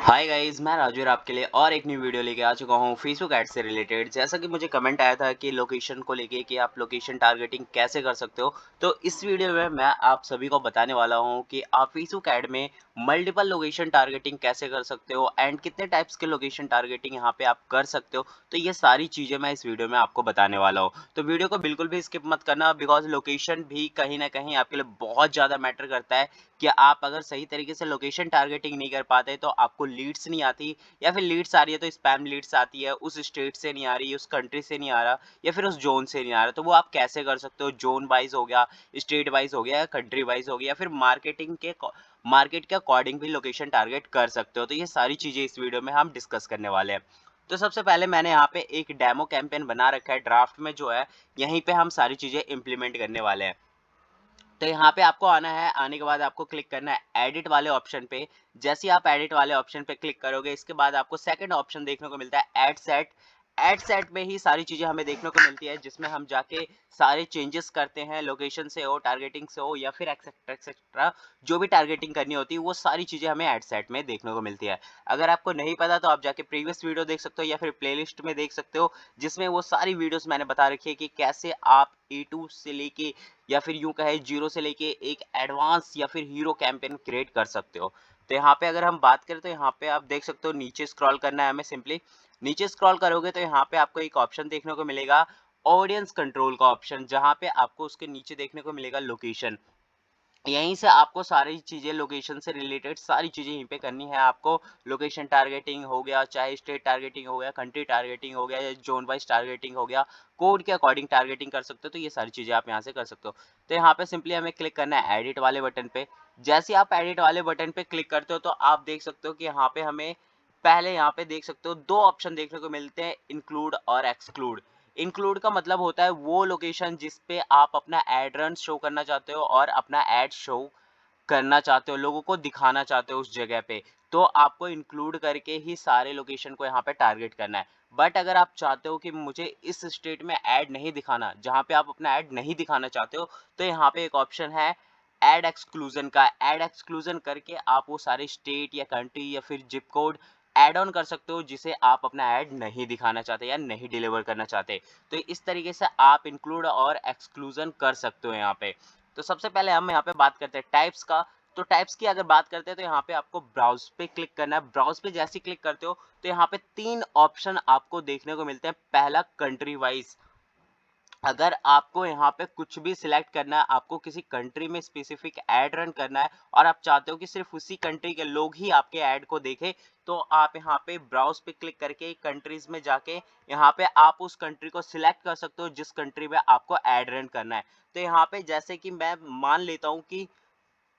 Hi guys, मैं राजू और आपके लिए और एक न्यू वीडियो लेके आ चुका हूँ फेसबुक एड से रिलेटेड। जैसा कि मुझे कमेंट आया था कि लोकेशन को लेके कि आप लोकेशन टारगेटिंग कैसे कर सकते हो, तो इस वीडियो में मैं आप सभी को बताने वाला हूँ कि आप फेसबुक एड में मल्टीपल लोकेशन टारगेटिंग कैसे कर सकते हो एंड कितने टाइप्स के लोकेशन टारगेटिंग यहाँ पे आप कर सकते हो। तो ये सारी चीज़ें मैं इस वीडियो में आपको बताने वाला हूँ, तो वीडियो को बिल्कुल भी स्किप मत करना, बिकॉज लोकेशन भी कहीं ना कहीं आपके लिए बहुत ज़्यादा मैटर करता है। कि आप अगर सही तरीके से लोकेशन टारगेटिंग नहीं कर पाते तो आपको लीड्स नहीं आती, या फिर लीड्स आ रही है तो स्पैम लीड्स आती है, उस स्टेट से नहीं आ रही, उस कंट्री से नहीं आ रहा, या फिर उस जोन से नहीं आ रहा। तो वो आप कैसे कर सकते हो? जोन वाइज हो गया, स्टेट वाइज हो गया, या कंट्री वाइज हो गया, या फिर मार्केट के अकॉर्डिंग भी लोकेशन टारगेट कर सकते हो। तो ये सारी चीजें इस वीडियो में हम डिस्कस करने वाले हैं। तो सबसे पहले मैंने यहाँ पे एक डेमो कैंपेन बना रखा है ड्राफ्ट में जो है, यहीं पे हम सारी चीजें इंप्लीमेंट करने वाले हैं। तो यहाँ पे आपको आना है, आने के बाद आपको क्लिक करना है एडिट वाले ऑप्शन पे। जैसे ही आप एडिट वाले ऑप्शन पे क्लिक करोगे, इसके बाद आपको सेकंड ऑप्शन देखने को मिलता है ऐड सेट। ऐड सेट में ही सारी चीजें हमें देखने को मिलती है, जिसमें हम जाके सारे चेंजेस करते हैं, लोकेशन से हो, टारगेटिंग से हो, या फिर एक्सेट्रा एक्सेट्रा, जो भी टारगेटिंग करनी होती है वो सारी चीजें हमें ऐड सेट में देखने को मिलती है। अगर आपको नहीं पता तो आप जाके प्रीवियस वीडियो देख सकते हो, या फिर प्लेलिस्ट में देख सकते हो, जिसमें वो सारी वीडियोस मैंने बता रखी है कि कैसे आप A2 से लेके, या फिर यूं कहे जीरो से लेके एक एडवांस या फिर हीरो कैंपेन क्रिएट कर सकते हो। तो यहाँ पे अगर हम बात करें तो यहाँ पे आप देख सकते हो, नीचे स्क्रॉल करना है हमें सिंपली। नीचे स्क्रॉल करोगे तो यहाँ पे आपको एक ऑप्शन देखने को मिलेगा, ऑडियंस कंट्रोल का ऑप्शन, जहाँ पे आपको उसके नीचे देखने को मिलेगा लोकेशन। यहीं से आपको सारी चीजें लोकेशन से रिलेटेड सारी चीजें यहीं पे करनी है आपको। लोकेशन टारगेटिंग हो गया, चाहे स्टेट टारगेटिंग हो गया, कंट्री टारगेटिंग हो गया, या जोन वाइज टारगेटिंग हो गया, कोड के अकॉर्डिंग टारगेटिंग कर सकते हो। तो ये सारी चीजें आप यहाँ से कर सकते हो। तो यहाँ पे सिंपली हमें क्लिक करना है एडिट वाले बटन पे। जैसे ही आप एडिट वाले बटन पे क्लिक करते हो तो आप देख सकते हो कि यहाँ पे हमें पहले यहाँ पे देख सकते हो दो ऑप्शन देखने को मिलते हैं, इंक्लूड और एक्सक्लूड। इंक्लूड का मतलब होता है वो लोकेशन जिस पे आप अपना एड रन शो करना चाहते हो और अपना एड शो करना चाहते हो, लोगों को दिखाना चाहते हो उस जगह पे। तो आपको इंक्लूड करके ही सारे लोकेशन को यहाँ पे टारगेट करना है। बट अगर आप चाहते हो कि मुझे इस स्टेट में ऐड नहीं दिखाना, जहाँ पे आप अपना ऐड नहीं दिखाना चाहते हो, तो यहाँ पे एक ऑप्शन है ऐड एक्सक्लूजन का। ऐड एक्सक्लूजन करके आप वो सारे स्टेट या कंट्री या फिर जिप कोड ऐड ऑन कर सकते हो जिसे आप अपना ऐड नहीं दिखाना चाहते या नहीं डिलीवर करना चाहते। तो इस तरीके से आप इंक्लूड और एक्सक्लूजन कर सकते हो यहाँ पे। तो सबसे पहले हम यहाँ पे बात करते हैं टाइप्स का। तो टाइप्स की अगर बात करते हैं तो यहाँ पे आपको ब्राउज पे क्लिक करना है। ब्राउज पे जैसे ही क्लिक करते हो तो यहाँ पे तीन ऑप्शन आपको देखने को मिलते हैं। पहला कंट्री वाइज, अगर आपको यहाँ पे कुछ भी सिलेक्ट करना है, आपको किसी कंट्री में स्पेसिफिक एड रन करना है और आप चाहते हो कि सिर्फ उसी कंट्री के लोग ही आपके ऐड को देखें, तो आप यहाँ पे ब्राउज पे क्लिक करके कंट्रीज में जाके यहाँ पे आप उस कंट्री को सिलेक्ट कर सकते हो जिस कंट्री में आपको ऐड रन करना है। तो यहाँ पे जैसे कि मैं मान लेता हूँ कि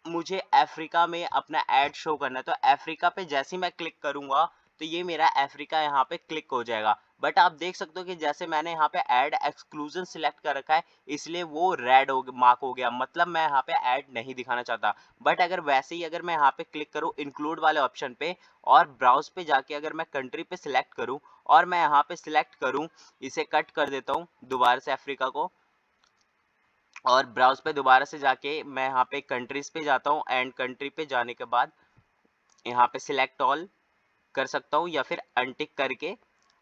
मुझे अफ्रीका में अपना ऐड शो करना है, तो अफ्रीका पे जैसे ही मैं क्लिक करूंगा तो ये मेरा अफ्रीका यहाँ पे क्लिक हो जाएगा। बट आप देख सकते हो कि जैसे मैंने यहाँ पे ऐड एक्सक्लूजन सिलेक्ट कर रखा है, इसलिए वो रेड हो मार्क हो गया, मतलब मैं यहाँ पे ऐड नहीं दिखाना चाहता। बट अगर वैसे ही अगर मैं यहाँ पे क्लिक करूँ इंक्लूड वाले ऑप्शन पे और ब्राउज पे जाके अगर मैं कंट्री पे सिलेक्ट करूँ और मैं यहाँ पे सिलेक्ट करूँ, इसे कट कर देता हूँ दोबारा से अफ्रीका को, और ब्राउज पे दोबारा से जाके मैं यहाँ पे कंट्रीज पे जाता हूँ एंड कंट्री पे जाने के बाद यहाँ पे सिलेक्ट ऑल कर सकता हूँ, या फिर अनटिक करके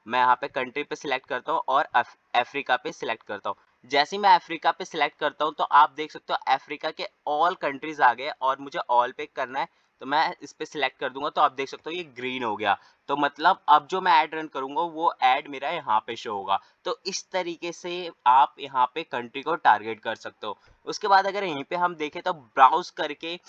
मैं यहाँ पे कंट्री पे सिलेक्ट करता हूँ और अफ्रीका पे सिलेक्ट करता हूँ। जैसे ही मैं अफ्रीका पे सिलेक्ट करता हूँ तो आप देख सकते हो अफ्रीका के ऑल कंट्रीज आ गए और मुझे ऑल पे करना है, तो मैं इस पे सिलेक्ट कर दूंगा तो आप देख सकते हो ये ग्रीन हो गया। तो मतलब अब जो मैं ऐड रन करूंगा वो ऐड मेरा यहाँ पे शो होगा। तो इस तरीके से आप यहाँ पे कंट्री को टारगेट कर सकते हो। उसके बाद अगर यहीं पे हम देखें तो ब्राउज करके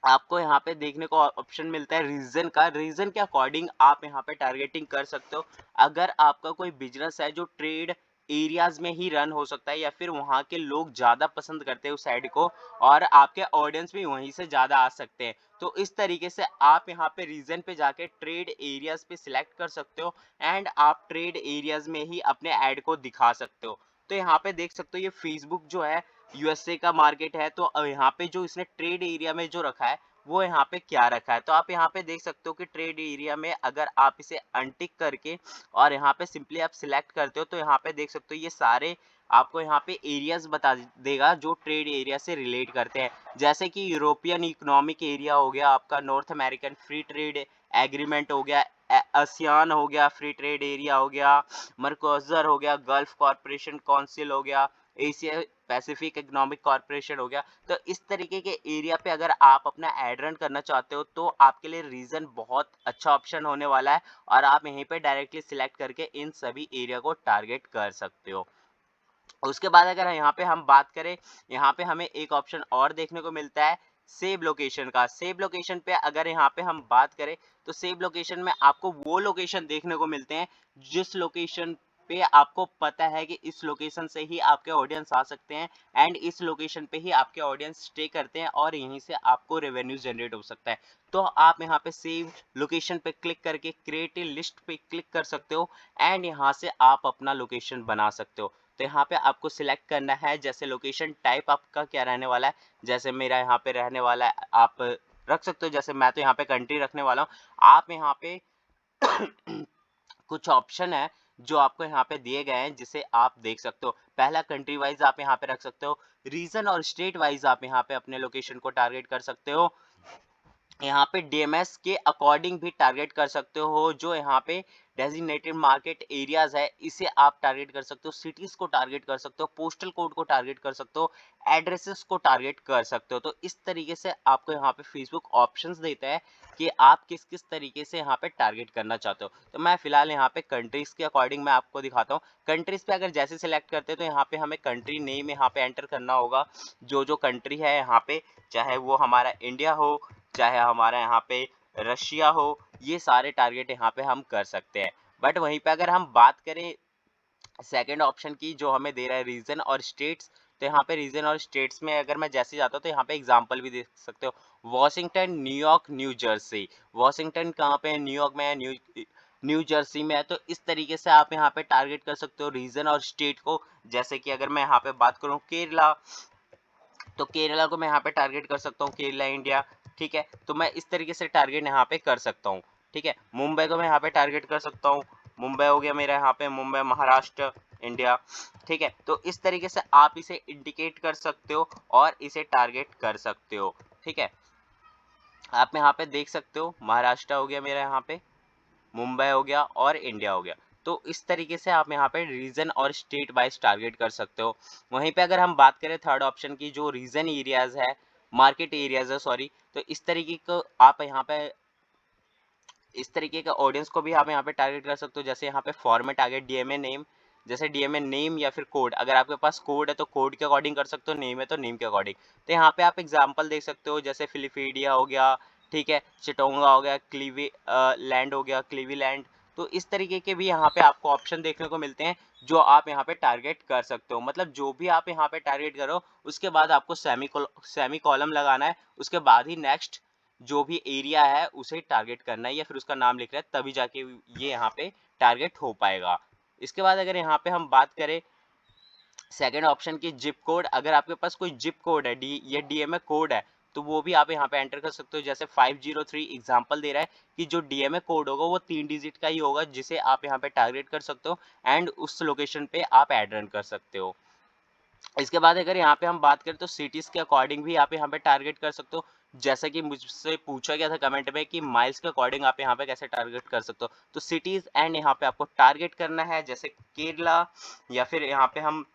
आपको यहाँ पे देखने को ऑप्शन मिलता है रीजन का। रीजन के अकॉर्डिंग आप यहाँ पे टारगेटिंग कर सकते हो। अगर आपका कोई बिजनेस है जो ट्रेड एरियाज में ही रन हो सकता है, या फिर वहाँ के लोग ज़्यादा पसंद करते हैं उस साइड को और आपके ऑडियंस भी वहीं से ज़्यादा आ सकते हैं, तो इस तरीके से आप यहाँ पे रीजन पे जाके ट्रेड एरियाज पे सिलेक्ट कर सकते हो एंड आप ट्रेड एरियाज में ही अपने ऐड को दिखा सकते हो। तो यहाँ पे देख सकते हो ये फेसबुक जो है यूएसए का मार्केट है, तो यहाँ पे जो इसने ट्रेड एरिया में जो रखा है वो यहाँ पे क्या रखा है। तो आप यहाँ पे देख सकते हो कि ट्रेड एरिया में अगर आप इसे अनटिक करके और यहाँ पे सिंपली आप सिलेक्ट करते हो तो यहाँ पे देख सकते हो ये सारे आपको यहाँ पे एरियाज बता देगा जो ट्रेड एरिया से रिलेट करते हैं। जैसे कि यूरोपियन इकोनॉमिक एरिया हो गया आपका, north American free trade agreement हो गया, आसियान हो गया फ्री ट्रेड एरिया हो गया, मर्कोजर हो गया, गल्फ कॉर्पोरेशन काउंसिल हो गया, एशिया पैसिफिक इकोनॉमिक कॉर्पोरेशन हो गया। तो इस तरीके के एरिया पे अगर आप अपना एड रन करना चाहते हो तो आपके लिए रीजन बहुत अच्छा ऑप्शन होने वाला है और आप यहीं पे डायरेक्टली सिलेक्ट करके इन सभी एरिया को टारगेट कर सकते हो। उसके बाद अगर यहाँ पे हम बात करें, यहाँ पे हमें एक ऑप्शन और देखने को मिलता है सेव लोकेशन का। सेव लोकेशन पे अगर यहाँ पे हम बात करें तो सेव लोकेशन में आपको वो लोकेशन देखने को मिलते हैं जिस लोकेशन पे आपको पता है कि इस लोकेशन से ही आपके ऑडियंस आ सकते हैं एंड इस लोकेशन पे ही आपके ऑडियंस स्टे करते हैं और यहीं से आपको रेवेन्यू जनरेट हो सकता है। तो आप यहाँ पे सेव लोकेशन पे क्लिक करके क्रिएट लिस्ट पे क्लिक कर सकते हो एंड यहाँ से आप अपना लोकेशन बना सकते हो। तो यहाँ पे आपको सिलेक्ट करना है जैसे लोकेशन टाइप आपका क्या रहने वाला है। जैसे मेरा यहाँ पे रहने वाला है, आप रख सकते हो, जैसे मैं तो यहाँ पे कंट्री रखने वाला हूँ। आप यहाँ पे कुछ ऑप्शन है जो आपको यहाँ पे दिए गए हैं जिसे आप देख सकते हो। पहला कंट्री वाइज आप यहाँ पे रख सकते हो, रीजन और स्टेट वाइज आप यहाँ पे अपने लोकेशन को टारगेट कर सकते हो। यहाँ पे डीएमएस के अकॉर्डिंग भी टारगेट कर सकते हो, जो यहाँ पे डेजिग्नेटेड मार्केट एरियाज है इसे आप टारगेट कर सकते हो, सिटीज को टारगेट कर सकते हो, पोस्टल कोड को टारगेट कर सकते हो, एड्रेसेस को टारगेट कर सकते हो। तो इस तरीके से आपको यहाँ पे फेसबुक ऑप्शंस देता है कि आप किस किस तरीके से यहाँ पे टारगेट करना चाहते हो। तो मैं फिलहाल यहाँ पे कंट्रीज के अकॉर्डिंग मैं आपको दिखाता हूँ। कंट्रीज पे अगर जैसे सिलेक्ट करते हैं तो यहाँ पे हमें कंट्री नेम यहाँ पे एंटर करना होगा। जो कंट्री है यहाँ पे, चाहे वो हमारा इंडिया हो, चाहे हमारा यहाँ पे रशिया हो, ये सारे टारगेट यहाँ पे हम कर सकते हैं। बट वहीं पे अगर हम बात करें सेकंड ऑप्शन की जो हमें दे रहा है रीजन और स्टेट्स, तो यहाँ पे रीजन और स्टेट्स में अगर मैं जैसे जाता हूँ तो यहाँ पे एग्जांपल भी देख सकते हो, Washington, New York, new Jersey. Washington कहाँ पे है? न्यूयॉर्क में है, न्यू जर्सी में है। तो इस तरीके से आप यहाँ पे टारगेट कर सकते हो रीजन और स्टेट को। जैसे कि अगर मैं यहाँ पे बात करूँ केरला, तो केरला को मैं यहाँ पे टारगेट कर सकता हूँ, केरला इंडिया। ठीक है, तो मैं इस तरीके से टारगेट यहाँ पे कर सकता हूँ। ठीक है, मुंबई को मैं यहाँ पे टारगेट कर सकता हूँ, मुंबई हो गया मेरा यहाँ पे, मुंबई महाराष्ट्र इंडिया। ठीक है, तो इस तरीके से आप इसे इंडिकेट कर सकते हो और इसे टारगेट कर सकते हो। ठीक है, आप यहाँ पे देख सकते हो महाराष्ट्र हो गया मेरा यहाँ पे, मुंबई हो गया और इंडिया हो गया। तो इस तरीके से आप यहाँ पे रीजन और स्टेट वाइज टारगेट कर सकते हो। वहीं पे अगर हम बात करें थर्ड ऑप्शन की, जो रीजन एरियाज है, मार्केट एरियाज है सॉरी, तो इस तरीके को आप यहाँ पे इस तरीके के ऑडियंस को भी आप यहाँ पे टारगेट कर सकते हो। जैसे यहाँ पे फॉर्मेट आ गया डीएमए नेम, जैसे डीएमए नेम या फिर कोड, अगर आपके पास कोड है तो कोड के अकॉर्डिंग कर सकते हो, नेम है तो नेम के अकॉर्डिंग। तो यहाँ पे आप एग्जांपल देख सकते हो, जैसे फिलिपीडिया हो गया, ठीक है, चिटोंगा हो गया, क्लीवी लैंड हो गया, क्लीवीलैंड। तो इस तरीके के भी यहाँ पे आपको ऑप्शन देखने को मिलते हैं जो आप यहाँ पे टारगेट कर सकते हो। मतलब जो भी आप यहाँ पे टारगेट करो उसके बाद आपको सेमी कॉलम लगाना है, उसके बाद ही नेक्स्ट जो भी एरिया है उसे टारगेट करना है या फिर उसका नाम लिख रहा है, तभी जाके ये यहाँ पे टारगेट हो पाएगा। इसके बाद अगर यहाँ पे हम बात करें सेकेंड ऑप्शन की जिप कोड, अगर आपके पास कोई जिप कोड है, डी या डीएमए कोड है, तो वो भी आप यहाँ पे एंटर कर सकते हो। जैसे 503 एग्जांपल दे रहा है कि जो डीएमए कोड होगा वो 3 डिजिट का ही होगा जिसे आप यहाँ पे टारगेट कर सकते हो एंड उस लोकेशन पे आप एड रन कर सकते हो। इसके बाद अगर यहाँ पे हम बात करें तो सिटीज के अकॉर्डिंग भी आप यहाँ पे टारगेट कर सकते हो। जैसा कि मुझसे पूछा गया था कमेंट में कि माइल्स के अकॉर्डिंग आप यहाँ पे कैसे टारगेट कर सकते हो, तो सिटीज एंड यहाँ पे आपको टारगेट करना है, जैसे केरला या फिर यहाँ पे हम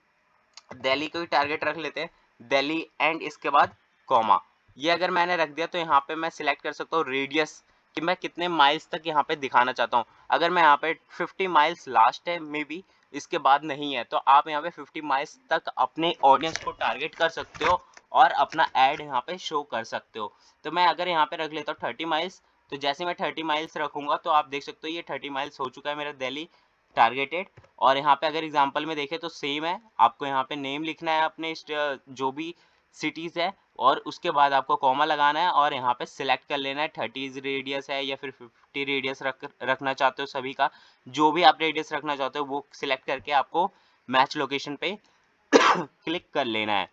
दिल्ली को ही टारगेट रख लेते हैं, दिल्ली एंड इसके बाद कॉमा। ये अगर मैंने रख दिया तो यहाँ पे मैं सिलेक्ट कर सकता हूँ रेडियस कि मैं कितने माइल्स तक यहाँ पे दिखाना चाहता हूँ। अगर मैं यहाँ पे 50 माइल्स लास्ट है मे बी, इसके बाद नहीं है, तो आप यहाँ पे 50 माइल्स तक अपने ऑडियंस को टारगेट कर सकते हो और अपना एड यहाँ पे शो कर सकते हो। तो मैं अगर यहाँ पे रख लेता हूँ 30 माइल्स, तो जैसे मैं 30 माइल्स रखूंगा तो आप देख सकते हो ये 30 माइल्स हो चुका है मेरा दिल्ली टारगेटेड। और यहाँ पे अगर एग्जांपल में देखें तो सेम है, आपको यहाँ पे नेम लिखना है अपने जो भी सिटीज है और उसके बाद आपको कॉमा लगाना है और यहाँ पे सिलेक्ट कर लेना है 30 रेडियस है या फिर 50 रेडियस रखना चाहते हो। सभी का जो भी आप रेडियस रखना चाहते हो वो सिलेक्ट करके आपको मैच लोकेशन पे क्लिक कर लेना है।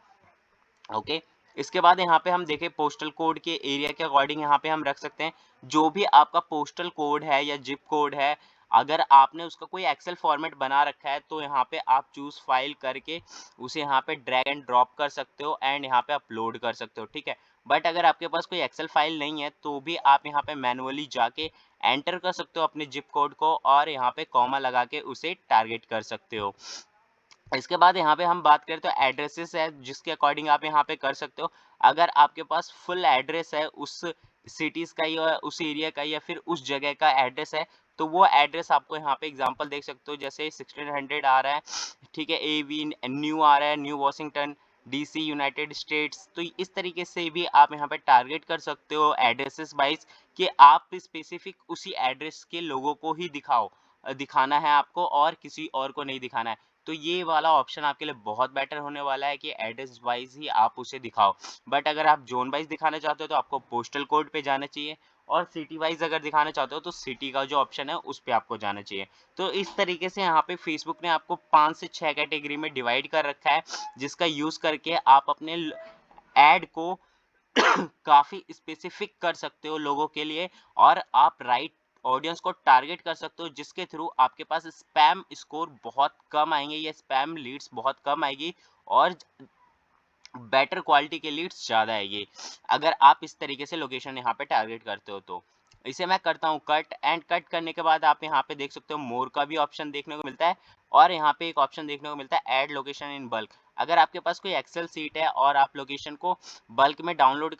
ओके, इसके बाद यहाँ पे हम देखें पोस्टल कोड के एरिया के अकॉर्डिंग यहाँ पे हम रख सकते हैं जो भी आपका पोस्टल कोड है या जिप कोड है। अगर आपने उसका कोई एक्सेल फॉर्मेट बना रखा है तो यहाँ पे आप चूज फाइल करके उसे यहाँ पे ड्रैग एंड ड्रॉप कर सकते हो एंड यहाँ पे अपलोड कर सकते हो, ठीक है। बट अगर आपके पास कोई एक्सेल फाइल नहीं है तो भी आप यहाँ पे मैनुअली जाके एंटर कर सकते हो अपने जिप कोड को और यहाँ पे कॉमा लगा के उसे टारगेट कर सकते हो। इसके बाद यहाँ पे हम बात करें तो एड्रेसेस है जिसके अकॉर्डिंग आप यहाँ पे कर सकते हो। अगर आपके पास फुल एड्रेस है उस सिटीज का या उस एरिया का या फिर उस जगह का एड्रेस है तो वो एड्रेस आपको यहाँ पे एग्जांपल देख सकते हो, जैसे 1600 आ रहा है, ठीक है, एवी न्यू आ रहा है, new Washington DC United states. तो इस तरीके से भी आप यहाँ पे टारगेट कर सकते हो एड्रेसेस वाइज कि आप स्पेसिफिक उसी एड्रेस के लोगों को ही दिखाना है आपको और किसी और को नहीं दिखाना है। तो ये वाला ऑप्शन आपके लिए बहुत बेटर होने वाला है कि एड्रेस वाइज ही आप उसे दिखाओ। बट अगर आप जोन वाइज दिखाना चाहते हो तो आपको पोस्टल कोड पे जाना चाहिए और सिटी वाइज अगर दिखाना चाहते हो तो सिटी का जो ऑप्शन है उस पे आपको जाना चाहिए। तो इस तरीके से यहाँ पे फेसबुक ने आपको 5 से 6 कैटेगरी में डिवाइड कर रखा है जिसका यूज करके आप अपने एड को काफी स्पेसिफिक कर सकते हो लोगों के लिए और आप राइट ऑडियंस को टारगेट कर सकते हो जिसके थ्रू आपके पास स्पैम स्कोर बहुत कम आएंगे या स्पैम लीड्स बहुत कम आएगी और बेटर क्वालिटी के लीड्स ज़्यादा आएगी अगर आप इस तरीके से लोकेशन यहाँ पे टारगेट करते हो तो। इसे मैं करता हूँ कट एंड कट करने के बाद आप यहाँ पे देख सकते हो मोर का भी ऑप्शन देखने को मिलता है और यहाँ पे एक ऑप्शन देखने को मिलता है ऐड लोकेशन इन बल्क। अगर आपके पास कोई एक्सेल सीट है और आप लोकेशन को बल्क में डाउनलोड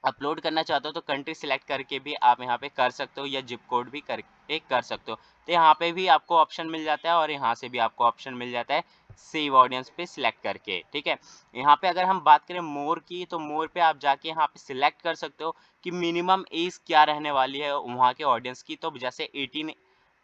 अपलोड करना चाहते हो तो कंट्री सिलेक्ट करके भी आप यहाँ पे कर सकते हो या जिप कोड भी करके कर सकते हो। तो यहाँ पे भी आपको ऑप्शन मिल जाता है और यहाँ से भी आपको ऑप्शन मिल जाता है सेव ऑडियंस पे सिलेक्ट करके, ठीक है। यहाँ पे अगर हम बात करें मोर की तो मोर पे आप जाके यहाँ पे सिलेक्ट कर सकते हो कि मिनिमम एज क्या रहने वाली है वहाँ के ऑडियंस की। तो जैसे 18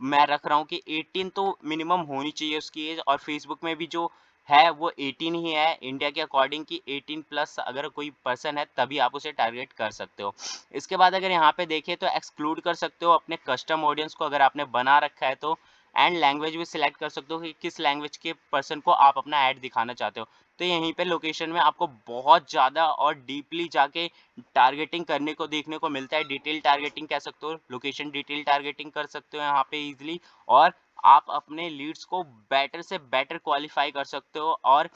मैं रख रहा हूँ कि 18 तो मिनिमम होनी चाहिए उसकी एज और फेसबुक में भी जो है वो 18 ही है इंडिया के अकॉर्डिंग की 18 प्लस अगर कोई पर्सन है तभी आप उसे टारगेट कर सकते हो। इसके बाद अगर यहाँ पे देखें तो एक्सक्लूड कर सकते हो अपने कस्टम ऑडियंस को अगर आपने बना रखा है तो एंड लैंग्वेज भी सिलेक्ट कर सकते हो कि किस लैंग्वेज के पर्सन को आप अपना ऐड दिखाना चाहते हो। तो यहीं पे लोकेशन में आपको बहुत ज़्यादा और डीपली जाके टारगेटिंग करने को देखने को मिलता है। डिटेल टारगेटिंग कह सकते हो, लोकेशन डिटेल टारगेटिंग कर सकते हो यहाँ पे इजिली और आप अपने लीड्स को बेटर से बेटर क्वालिफाई कर सकते हो और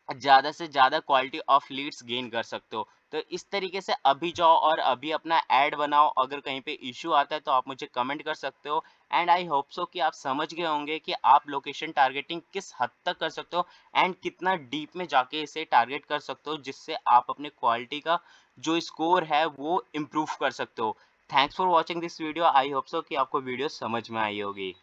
ज़्यादा से ज़्यादा क्वालिटी ऑफ लीड्स गेन कर सकते हो। तो इस तरीके से अभी जाओ और अभी अपना ऐड बनाओ। अगर कहीं पे इश्यू आता है तो आप मुझे कमेंट कर सकते हो एंड आई होप सो कि आप समझ गए होंगे कि आप लोकेशन टारगेटिंग किस हद तक कर सकते हो एंड कितना डीप में जाके इसे टारगेट कर सकते हो जिससे आप अपने क्वालिटी का जो स्कोर है वो इम्प्रूव कर सकते हो। Thanks for watching this video. I hope so कि आपको वीडियो समझ में आई होगी।